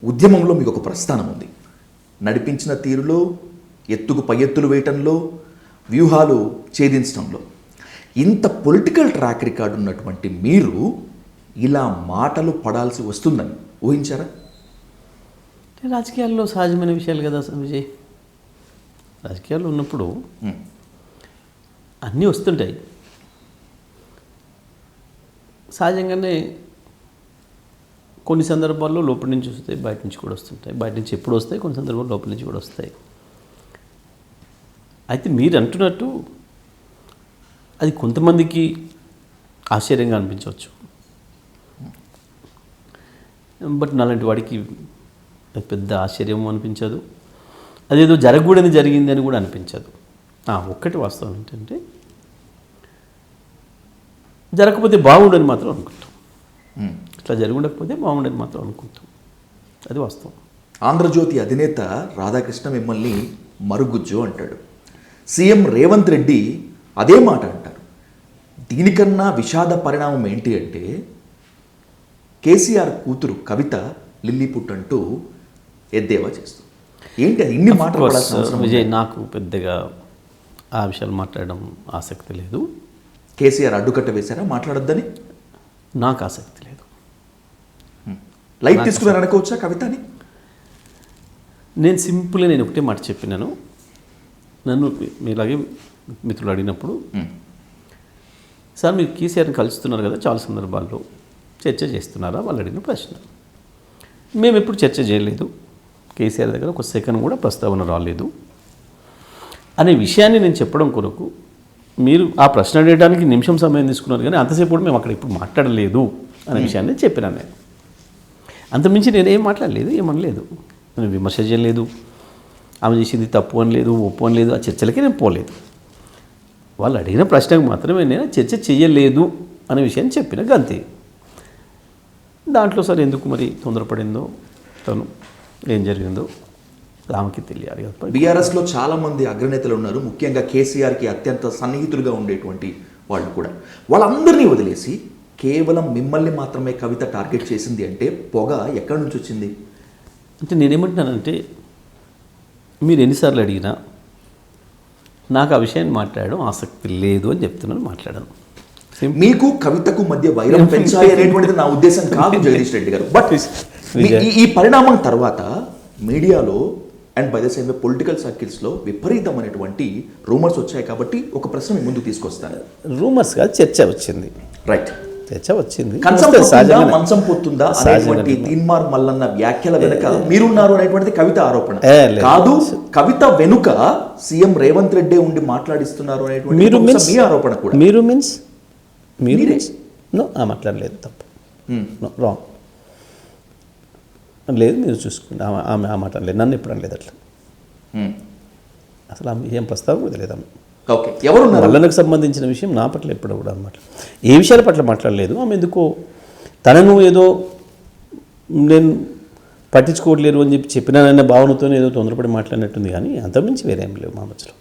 ఉద్యమంలో మీకు ఒక ప్రస్థానం ఉంది. నడిపించిన తీరులో, ఎత్తుకు పై ఎత్తులు వేయటంలో, వ్యూహాలు ఛేదించడంలో ఇంత పొలిటికల్ ట్రాక్ రికార్డు ఉన్నటువంటి మీరు ఇలా మాటలు పడాల్సి వస్తుందని ఊహించారా? రాజకీయాల్లో సహజమైన విషయాలు కదా విజయ్. రాజకీయాల్లో ఉన్నప్పుడు అన్నీ వస్తుంటాయి. సహజంగానే కొన్ని సందర్భాల్లో లోపల నుంచి వస్తాయి, బయట నుంచి కూడా వస్తుంటాయి. బయట నుంచి ఎప్పుడు వస్తాయి, కొన్ని సందర్భాల్లో లోపల నుంచి కూడా వస్తాయి. అయితే మీరు అంటున్నట్టు అది కొంతమందికి ఆశ్చర్యంగా అనిపించవచ్చు, బట్ నాలాంటి వాడికి పెద్ద ఆశ్చర్యం అనిపించదు. అదేదో జరగకూడని జరిగింది అని కూడా అనిపించదు. ఒక్కటి వాస్తవం ఏంటంటే జరగకపోతే బాగుండని మాత్రం అనుకుంటాం. ఇట్లా జరగకపోతే బాగుండని మాత్రం అనుకుంటాం. అది వాస్తవం. ఆంధ్రజ్యోతి అధినేత రాధాకృష్ణ మిమ్మల్ని మరుగుజ్జు అంటాడు. సీఎం రేవంత్ రెడ్డి అదే మాట అంటారు. దీనికన్నా విషాద పరిణామం ఏంటి అంటే కేసీఆర్ కూతురు కవిత లిల్లీపుట్ అంటూ ఎద్దేవా చేస్తుంది. ఏంటి అది? ఇన్ని మాటలు విజయ్, నాకు పెద్దగా ఆ విషయాలు మాట్లాడడం ఆసక్తి లేదు. కేసీఆర్ అడ్డుకట్ట వేశారా మాట్లాడొద్దని? నాకు ఆసక్తి లేదు. లైట్ తీసుకున్నారు అనుకోవచ్చా కవితని? నేను ఒకటే మాట చెప్పినాను. నన్ను మీలాగే మిత్రులు అడిగినప్పుడు, సార్ మీరు కేసీఆర్ని కలుస్తున్నారు కదా చాలా సందర్భాల్లో, చర్చ చేస్తున్నారా వాళ్ళు అడిగిన ప్రశ్న. మేము ఎప్పుడు చర్చ చేయలేదు, కేసీఆర్ దగ్గర ఒక సెకండ్ కూడా ప్రస్తావన రాలేదు అనే విషయాన్ని నేను చెప్పడం కొరకు మీరు ఆ ప్రశ్న అడగడానికి నిమిషం సమయం తీసుకున్నారు, కానీ అంతసేపు కూడా మేము అక్కడ ఇప్పుడు మాట్లాడలేదు అనే విషయాన్ని చెప్పినాను నేను. అంతమించి నేనేం మాట్లాడలేదు, ఏమనలేదు. నేను విమర్శ చేయలేదు, ఆమె చేసింది తప్పు అని లేదు, ఒప్పు అని లేదు. ఆ చర్చలకి నేను పోలేదు. వాళ్ళు అడిగిన ప్రశ్నకు మాత్రమే నేను చర్చ చేయలేదు అనే విషయాన్ని చెప్పిన గంతే. దాంట్లో సార్ ఎందుకు మరి తొందరపడిందో, తను ఏం జరిగిందో ఆమెకి తెలియాలి. బీఆర్ఎస్లో చాలామంది అగ్రనేతలు ఉన్నారు, ముఖ్యంగా కేసీఆర్కి అత్యంత సన్నిహితులుగా ఉండేటువంటి వాళ్ళు కూడా. వాళ్ళందరినీ వదిలేసి కేవలం మిమ్మల్ని మాత్రమే కవిత టార్గెట్ చేసింది అంటే పొగ ఎక్కడి నుంచి వచ్చింది? అంటే నేనేమంటున్నానంటే, మీరు ఎన్నిసార్లు అడిగినా నాకు ఆ విషయాన్ని మాట్లాడడం ఆసక్తి లేదు అని చెప్తున్నాను, మాట్లాడాను. మీకు కవితకు మధ్య వైరం పెంచాలి అనేటువంటిది నా ఉద్దేశం కాదు జగదీష్ రెడ్డి గారు. బట్ ఈ పరిణామం తర్వాత మీడియాలో and by the same way political సర్కిల్స్లో విపరీతమైనటువంటి రూమర్స్ వచ్చాయి. కాబట్టి ఒక ప్రశ్న మీ ముందుకు తీసుకొస్తాను. రూమర్స్ కాదు, చర్చ వచ్చింది. రైట్, చర్చ వచ్చింది. మంచం పోతుందా అనేటువంటి తీన్మార్ మల్లన్న వ్యాఖ్యల వెనుక మీరున్నారు అనేటువంటిది కవిత ఆరోపణ కాదు. కవిత వెనుక సీఎం రేవంత్ రెడ్డి ఉండి మాట్లాడిస్తున్నారు అనేటువంటి మీ ఆరోపణ కూడా. మీరు మీన్స్ మాట్లాడలేదు, తప్పు, రాంగ్ లేదు. మీరు చూసుకుంటే ఆమె ఆ మాట లేదు, నన్ను ఎప్పుడు అనలేదు అట్లా. అసలు ఆమె ఏం ప్రస్తావన కూడా తెలియదు. ఓకే, ఎవరు మల్లన్నకు సంబంధించిన విషయం నా పట్ల ఎప్పుడు కూడా అనమాట ఏ విషయాల పట్ల మాట్లాడలేదు. ఆమె ఎందుకో తనను ఏదో నేను పట్టించుకోవట్లేరు అని చెప్పినానన్న భావనతో ఏదో తొందరపడి మాట్లాడినట్టుంది, కానీ అంతకుమించి వేరేం లేవు మా మధ్యలో.